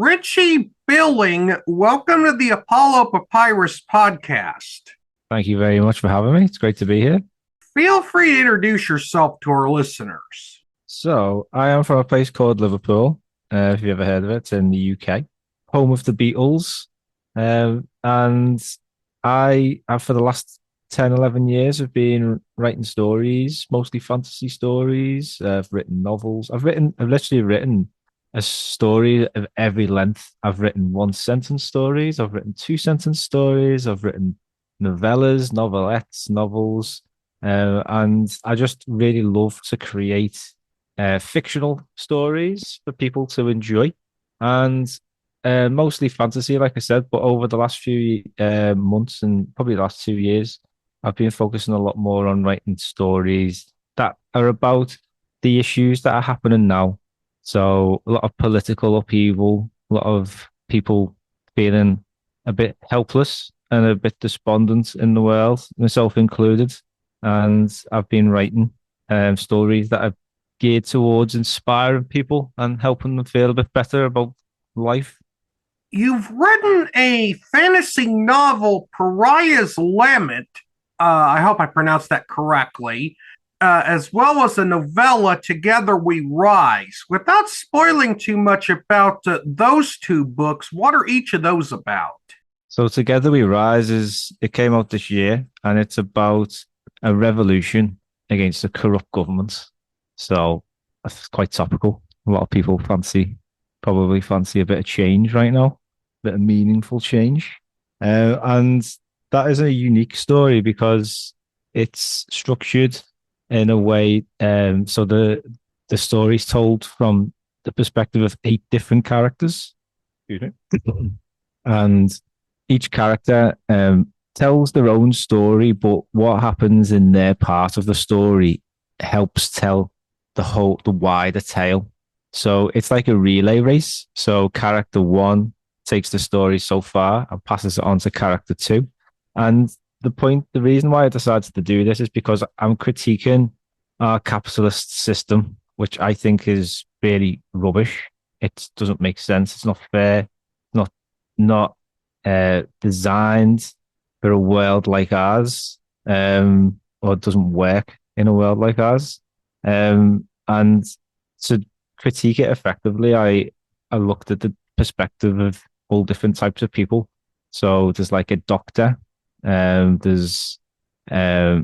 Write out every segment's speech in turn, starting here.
Richie Billing, welcome to the Apollo Papyrus podcast. Thank you very much for having me. It's great to be here. Feel free to introduce yourself to our listeners. So, I am from a place called Liverpool, if you've ever heard of it. It's in the UK, home of the Beatles. And I have, for the last 10, 11 years, have been writing stories, mostly fantasy stories. I've written novels. I've literally written a story of every length. I've written one sentence stories. I've written two sentence stories. I've written novellas, novelettes, novels. And I just really love to create fictional stories for people to enjoy. And mostly fantasy, like I said, but over the last few months and probably the last 2 years, I've been focusing a lot more on writing stories that are about the issues that are happening now. So a lot of political upheaval, a lot of people feeling a bit helpless and a bit despondent in the world, myself included. And I've been writing stories that are geared towards inspiring people and helping them feel a bit better about life. You've written a fantasy novel, Pariah's Lament. I hope I pronounced that correctly, as well as a novella, Together We Rise. Without spoiling too much about those two books, what are each of those about? So Together We Rise it came out this year, and it's about a revolution against a corrupt government. So that's quite topical. A lot of people probably fancy a bit of change right now, a bit of meaningful change. And that is a unique story because it's structured in a way. So the story's told from the perspective of 8 different characters. Excuse me. And each character tells their own story, but what happens in their part of the story helps tell the wider tale. So it's like a relay race. So character one takes the story so far and passes it on to character two. And the reason why I decided to do this is because I'm critiquing our capitalist system, which I think is really rubbish. It doesn't make sense. It's not fair. Not designed for a world like ours, or it doesn't work in a world like ours. And to critique it effectively, I looked at the perspective of all different types of people. So there's like a doctor, there's a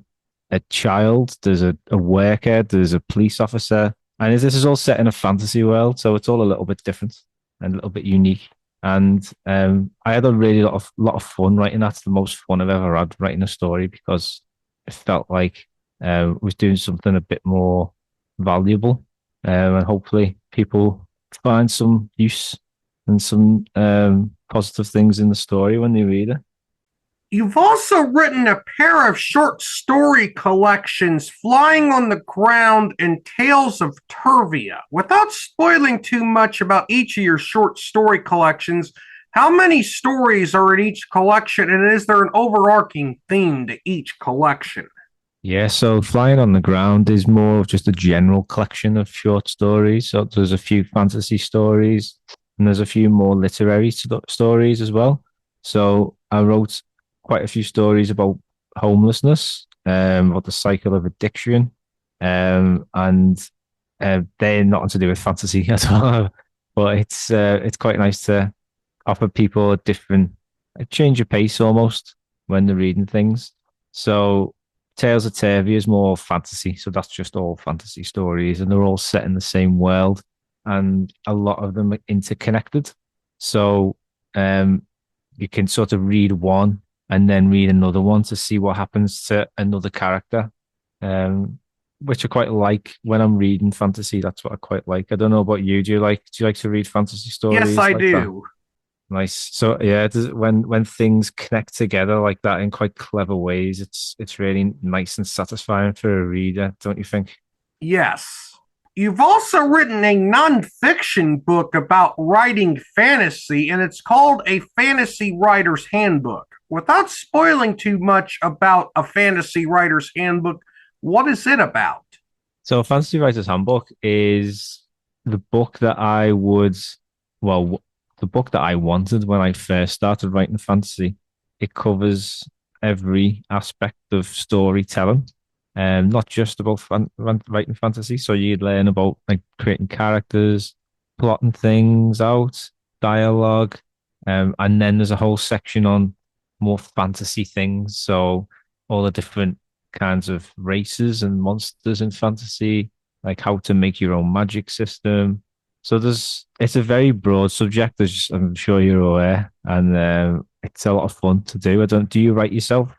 child, there's a worker, there's a police officer, and this is all set in a fantasy world, so it's all a little bit different and a little bit unique. And I had a really lot of fun writing. That's the most fun I've ever had writing a story because it felt like I was doing something a bit more valuable, and hopefully people find some use and some positive things in the story when they read it. You've also written a pair of short story collections, Flying on the Ground and Tales of Turvia. Without spoiling too much about each of your short story collections, how many stories are in each collection, and is there an overarching theme to each collection? Yeah, so Flying on the Ground is more of just a general collection of short stories. So there's a few fantasy stories and there's a few more literary stories as well. So I wrote quite a few stories about homelessness, about the cycle of addiction, and they're not to do with fantasy at all. But it's quite nice to offer people a change of pace almost when they're reading things. So Tales of Tavia is more fantasy, so that's just all fantasy stories, and they're all set in the same world, and a lot of them are interconnected. So you can sort of read one and then read another one to see what happens to another character, which I quite like when I'm reading fantasy. That's what I quite like. I don't know about you. Do you like to read fantasy Yes, stories I like that? do. Nice. So yeah, when things connect together like that in quite clever ways, it's really nice and satisfying for a reader, don't you think? Yes. You've also written a nonfiction book about writing fantasy, and it's called A Fantasy Writer's Handbook. Without spoiling too much about a fantasy writer's handbook, what is it about? So Fantasy Writer's Handbook is the book that I would, well, the book that I wanted when I first started writing fantasy. It covers every aspect of storytelling, and not just about writing fantasy. So you'd learn about like creating characters, plotting things out, dialogue, and then there's a whole section on more fantasy things. So all the different kinds of races and monsters in fantasy, like how to make your own magic system. So it's a very broad subject, as I'm sure you're aware, and it's a lot of fun to do. Do you write yourself?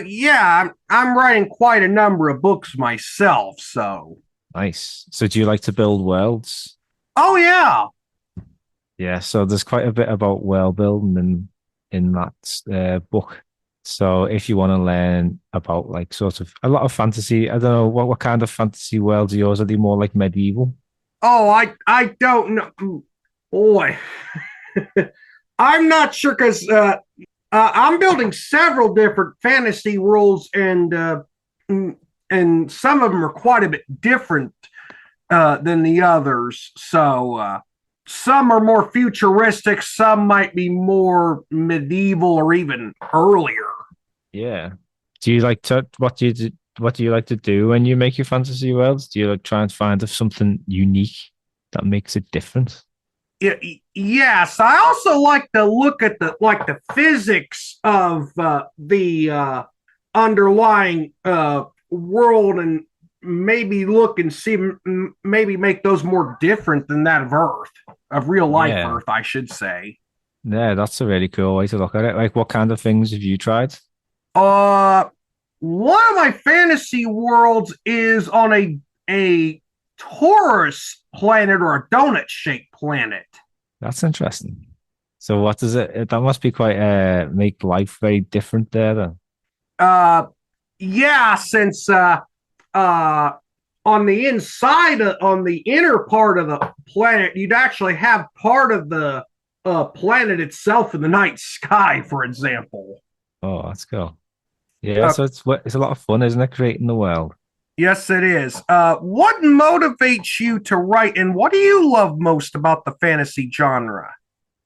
Yeah, I'm writing quite a number of books myself, so. Nice. So do you like to build worlds? Oh, yeah. Yeah. So there's quite a bit about world building in that book. So if you want to learn about like sort of a lot of fantasy, I don't know what kind of fantasy worlds are yours? Are they more like medieval? Oh, I don't know. Boy, I'm not sure because I'm building several different fantasy worlds, and some of them are quite a bit different than the others. So some are more futuristic, some might be more medieval or even earlier. Yeah. Do you like to what do you like to do when you make your fantasy worlds? Do you like try and find something unique that makes it different? Yes, I also like to look at the physics of the underlying world and maybe look and see maybe make those more different than that of Earth, of real life Yeah. Earth, I should say. Yeah, that's a really cool way to look at it. Like what kind of things have you tried? Uh, one of my fantasy worlds is on a Taurus planet or a donut shaped planet. That's interesting. So what does that must be quite make life very different there then. Uh, yeah, since uh, on the inside, on the inner part of the planet, you'd actually have part of the planet itself in the night sky, for example. Oh, that's cool. Yeah, Uh, so it's a lot of fun, isn't it, creating the world? yes, it is. What motivates you to write, and what do you love most about the fantasy genre?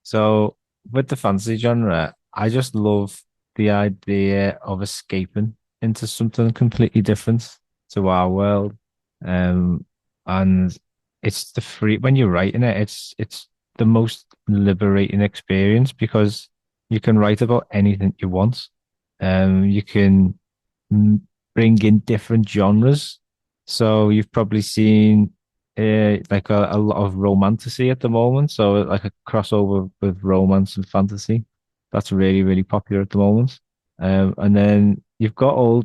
So with the fantasy genre, I just love the idea of escaping into something completely different to our world. Um, and it's the free when you're writing it, it's the most liberating experience because you can write about anything you want. You can mm, bring in different genres. So you've probably seen like a lot of romantasy at the moment. So like a crossover with romance and fantasy. That's really, really popular at the moment. And then you've got all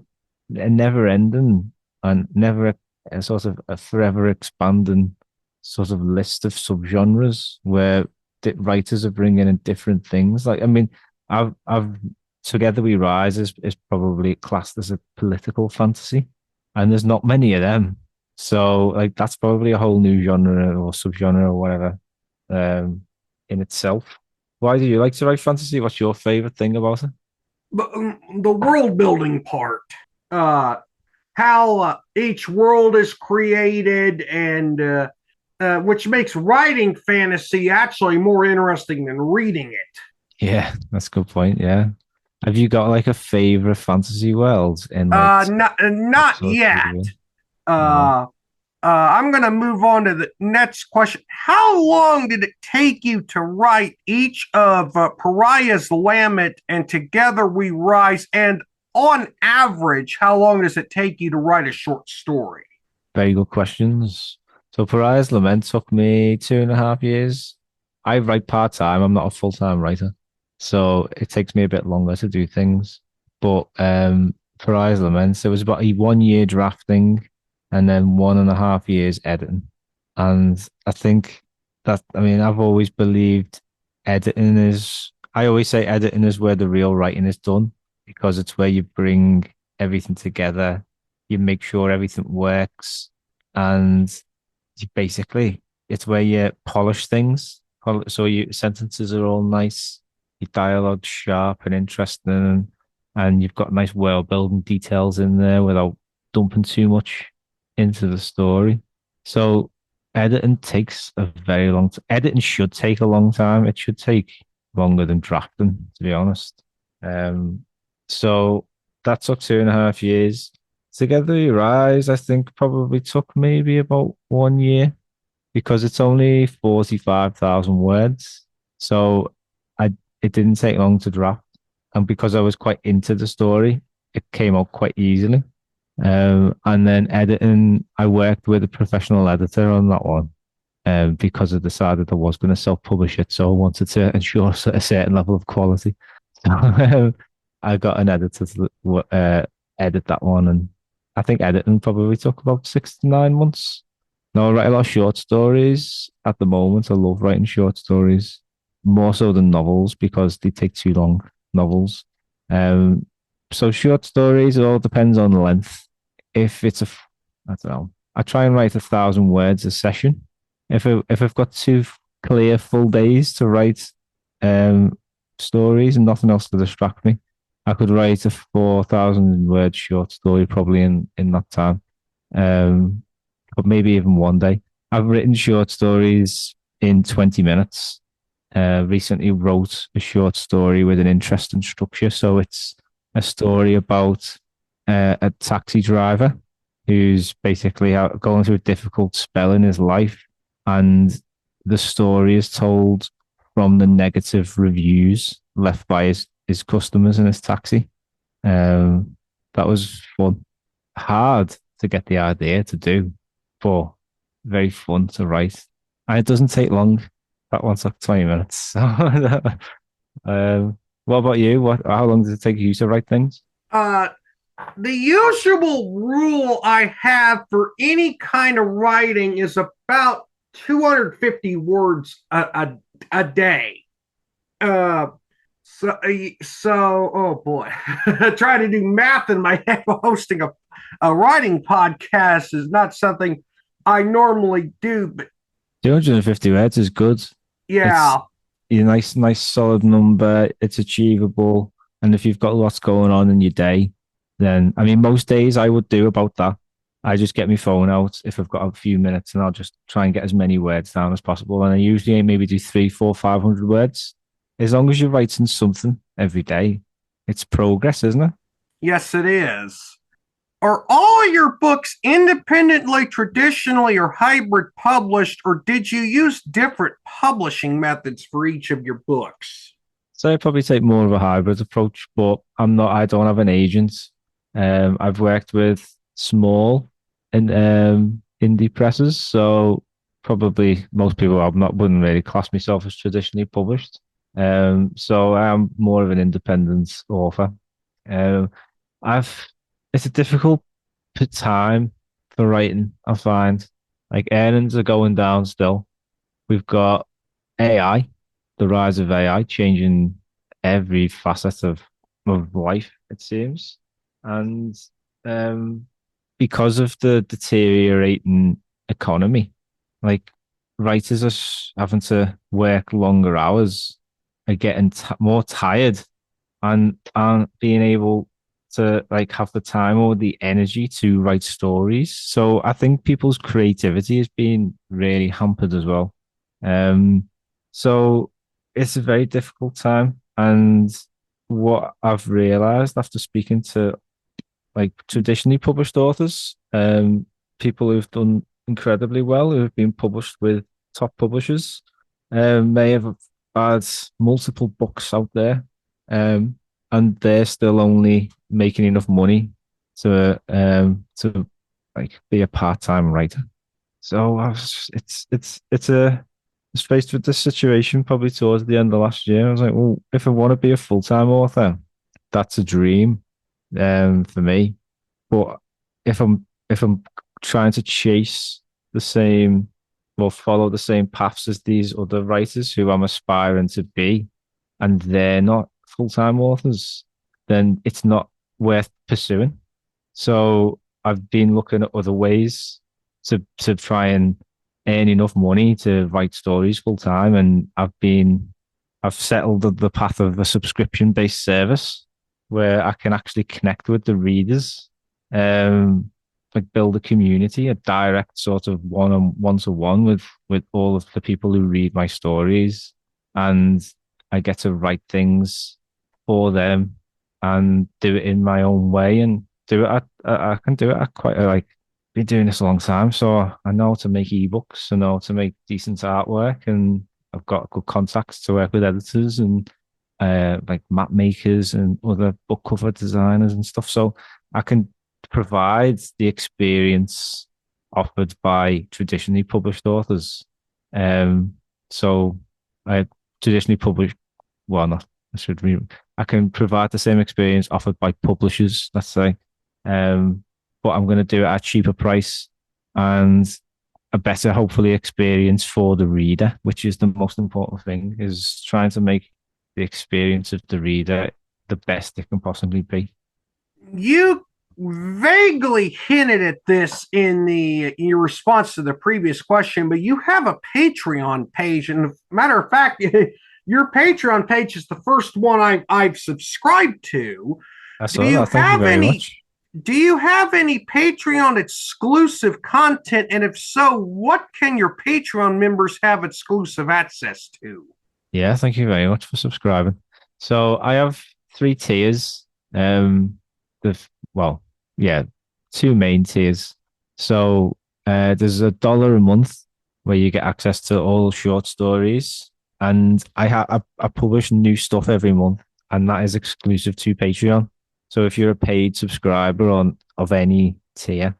a never ending and never a sort of a forever expanding sort of list of subgenres where writers are bringing in different things. Like, I mean, I've Together We Rise is probably classed as a political fantasy, and there's not many of them. So like that's probably a whole new genre or subgenre or whatever in itself. Why do you like to write fantasy? What's your favorite thing about it? But the world building part, uh, how each world is created, and which makes writing fantasy actually more interesting than reading it. Yeah, that's a good point. Yeah. Have you got like a favorite fantasy world in like Not books or yet. TV? No. Uh, I'm going to move on to the next question. How long did it take you to write each of Pariah's Lament and Together We Rise? And on average, how long does it take you to write a short story? Very good questions. So Pariah's Lament took me 2.5 years. I write part time. I'm not a full time writer, so it takes me a bit longer to do things. But Pariah's Lament, there was about a 1 year drafting, and then 1.5 years editing. And I think I mean, I've always believed editing is. I always say editing is where the real writing is done because it's where you bring everything together, you make sure everything works, and basically it's where you polish things. So your sentences are all nice, your dialogue's sharp and interesting, and you've got nice world building details in there without dumping too much into the story. So editing takes a very long time. Editing should take a long time. It should take longer than drafting, to be honest. Um, so that took 2.5 years. Together Your Eyes, I think probably took maybe about 1 year because it's only 45,000 words. So I it didn't take long to draft. And because I was quite into the story, it came out quite easily. And then editing, I worked with a professional editor on that one because I decided I was going to self-publish it. So I wanted to ensure a certain level of quality. So I got an editor to edit that one. And I think editing probably took about 6 to 9 months. Now I write a lot of short stories at the moment. I love writing short stories more so than novels because they take too long, novels. Um, so short stories, it all depends on the length. If it's I don't know, I try and write 1,000 words a session. If I've got two clear full days to write um, stories and nothing else to distract me, I could write a 4,000 word short story probably in that time. Um, but maybe even one day. I've written short stories in 20 minutes. Recently wrote a short story with an interesting structure. So it's a story about a taxi driver who's basically going through a difficult spell in his life. And the story is told from the negative reviews left by his customers in his taxi. That was fun. Hard to get the idea to do, but very fun to write. And it doesn't take long. That one took 20 minutes. What about you? How long does it take you to write things? Uh, the usual rule I have for any kind of writing is about 250 words a day. Uh, oh boy, trying to do math in my head while hosting a writing podcast is not something I normally do, but 250 words is good. It's yeah, a nice solid number. It's achievable. And if you've got lots going on in your day, then I mean, most days I would do about that. I just get my phone out if I've got a few minutes, and I'll just try and get as many words down as possible. And I usually maybe do 3, 4, 500 words. As long as you're writing something every day, it's progress, isn't it? yes, it is. Are all your books independently, traditionally, or hybrid published, or did you use different publishing methods for each of your books? So I probably take more of a hybrid approach, but I don't have an agent. I've worked with small and indie presses, so probably most people wouldn't really class myself as traditionally published. So I'm more of an independent author. Um, I've it's a difficult time for writing, I find. Like earnings are going down still. We've got AI, the rise of AI changing every facet of life, it seems. And um, because of the deteriorating economy, like writers are having to work longer hours, are getting more tired and aren't being able to like have the time or the energy to write stories. So I think people's creativity is being really hampered as well. Um, so it's a very difficult time. And what I've realized after speaking to like traditionally published authors, people who've done incredibly well, who have been published with top publishers, may have had multiple books out there, and they're still only making enough money to like be a part-time writer. So it's a I was faced with this situation probably towards the end of last year. I was like, well, if I want to be a full-time author, that's a dream for me. But if I'm trying to chase the same or follow the same paths as these other writers who I'm aspiring to be, and they're not full-time authors, then it's not worth pursuing. So I've been looking at other ways to try and earn enough money to write stories full time, and I've settled the path of a subscription based service where I can actually connect with the readers like build a community, a direct sort of one to one with all of the people who read my stories, and I get to write things for them and do it in my own way and do it. I can do it at quite like been doing this a long time, so I know how to make ebooks, I know how to make decent artwork, and I've got good contacts to work with editors and like map makers and other book cover designers and stuff. So I can provide the experience offered by traditionally published authors. Um, so I traditionally published, well, not I should re I can provide the same experience offered by publishers, let's say, but I'm going to do it at a cheaper price and a better, hopefully, experience for the reader, which is the most important thing, is trying to make the experience of the reader the best it can possibly be. You vaguely hinted at this in your response to the previous question, but you have a Patreon page, and matter of fact, your Patreon page is the first one I've subscribed to. I Do saw you that. Thank you have very any? much. Do you have any Patreon exclusive content? And if so, what can your Patreon members have exclusive access to? Yeah, thank you very much for subscribing. So I have three tiers. The well, yeah, two main tiers. So there's $1 a month where you get access to all short stories, and I publish new stuff every month, and that is exclusive to Patreon. So if you're a paid subscriber on of any tier,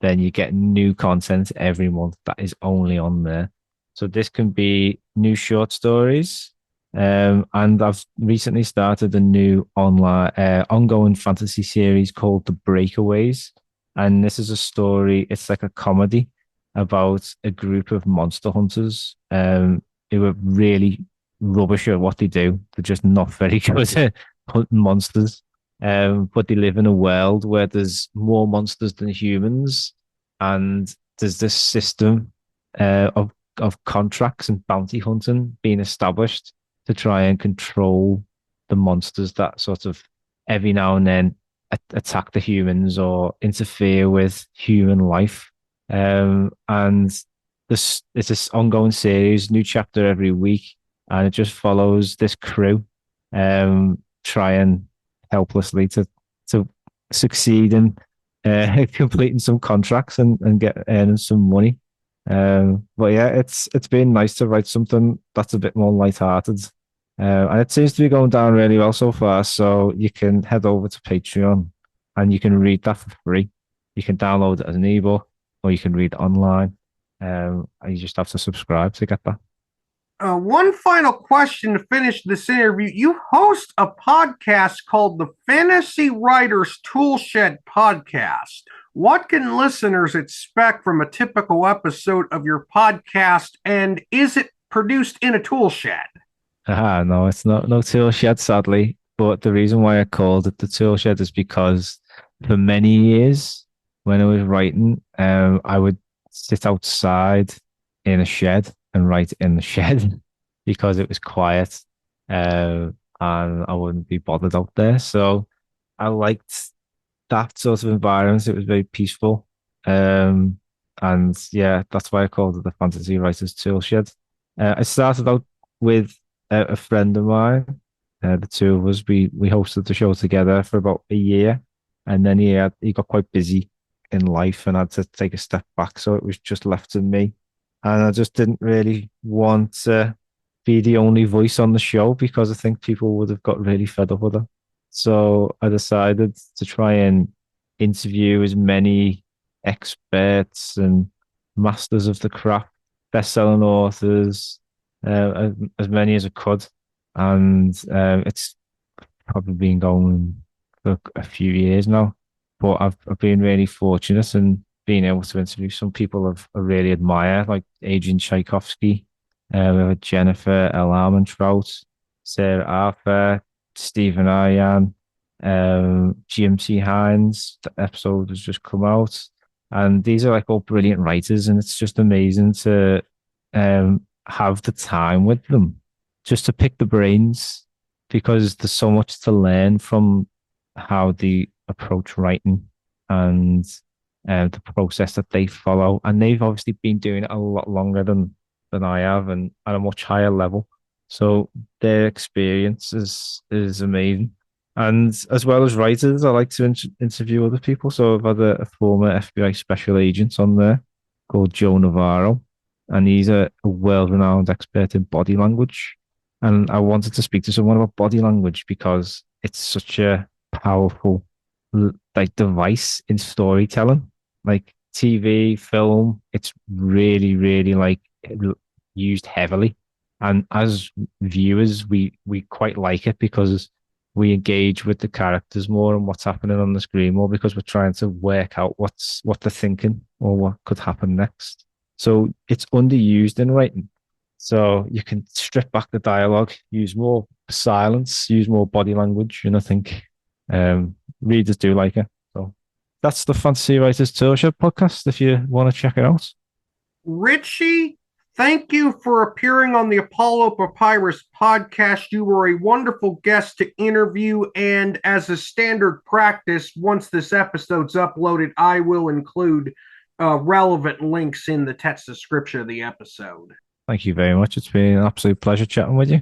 then you get new content every month that is only on there. So this can be new short stories. And I've recently started a new ongoing fantasy series called The Breakaways. And this is a story, it's like a comedy about a group of monster hunters who are really rubbish at what they do. They're just not very good at hunting monsters. But they live in a world where there's more monsters than humans, and there's this system of contracts and bounty hunting being established to try and control the monsters that sort of every now and then attack the humans or interfere with human life. And this it's this ongoing series, new chapter every week, and it just follows this crew trying helplessly to succeed in completing some contracts and get earning some money. But yeah, it's been nice to write something that's a bit more lighthearted. And it seems to be going down really well so far. So you can head over to Patreon and you can read that for free. You can download it as an ebook or you can read it online. And you just have to subscribe to get that. One final question to finish this interview. You host a podcast called the Fantasy Writers Toolshed Podcast. What can listeners expect from a typical episode of your podcast, and is it produced in a tool shed? No, it's not no tool shed, sadly. But the reason why I called it the tool shed is because for many years when I was writing, I would sit outside in a shed and write in the shed because it was quiet and I wouldn't be bothered out there. So I liked that sort of environment. It was very peaceful. And yeah, that's why I called it the Fantasy Writers Tool Shed. I started out with a friend of mine. The two of us, we hosted the show together for about a year, and then he got quite busy in life and had to take a step back. So it was just left to me, and I just didn't really want to be the only voice on the show because I think people would have got really fed up with it. So I decided to try and interview as many experts and masters of the craft, best-selling authors, as many as I could. And it's probably been going for a few years now. But I've been really fortunate in being able to interview some people I really admire, like Adrian Tchaikovsky, we have Jennifer L. Armentrout, Sarah Arthur, Stephen Aryan, GMT Hines. The episode has just come out. And these are like all brilliant writers, and it's just amazing to have the time with them just to pick the brains because there's so much to learn from how they approach writing. And the process that they follow. And they've obviously been doing it a lot longer than I have and at a much higher level. So their experience is amazing. And as well as writers, I like to interview other people. So I've had a former FBI special agent on there called Joe Navarro, and he's a world-renowned expert in body language. And I wanted to speak to someone about body language because it's such a powerful like device in storytelling, like TV, film. It's really, really like used heavily, and as viewers, we quite like it because we engage with the characters more and what's happening on the screen more because we're trying to work out what they're thinking or what could happen next. So it's underused in writing. So you can strip back the dialogue, use more silence, use more body language, and I think readers do like it. So that's the Fantasy Writers Toolshed podcast. If you want to check it out, Richie, thank you for appearing on the Apollo Papyrus podcast. You were a wonderful guest to interview, and as a standard practice, once this episode's uploaded, I will include relevant links in the text description of the episode. thank you very much. It's been an absolute pleasure chatting with you.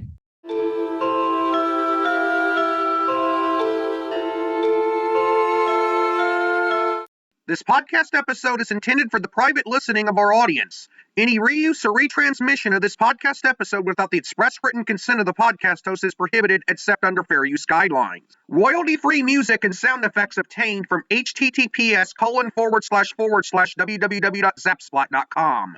This podcast episode is intended for the private listening of our audience. Any reuse or retransmission of this podcast episode without the express written consent of the podcast host is prohibited except under fair use guidelines. Royalty-free music and sound effects obtained from https://www.zapsplat.com.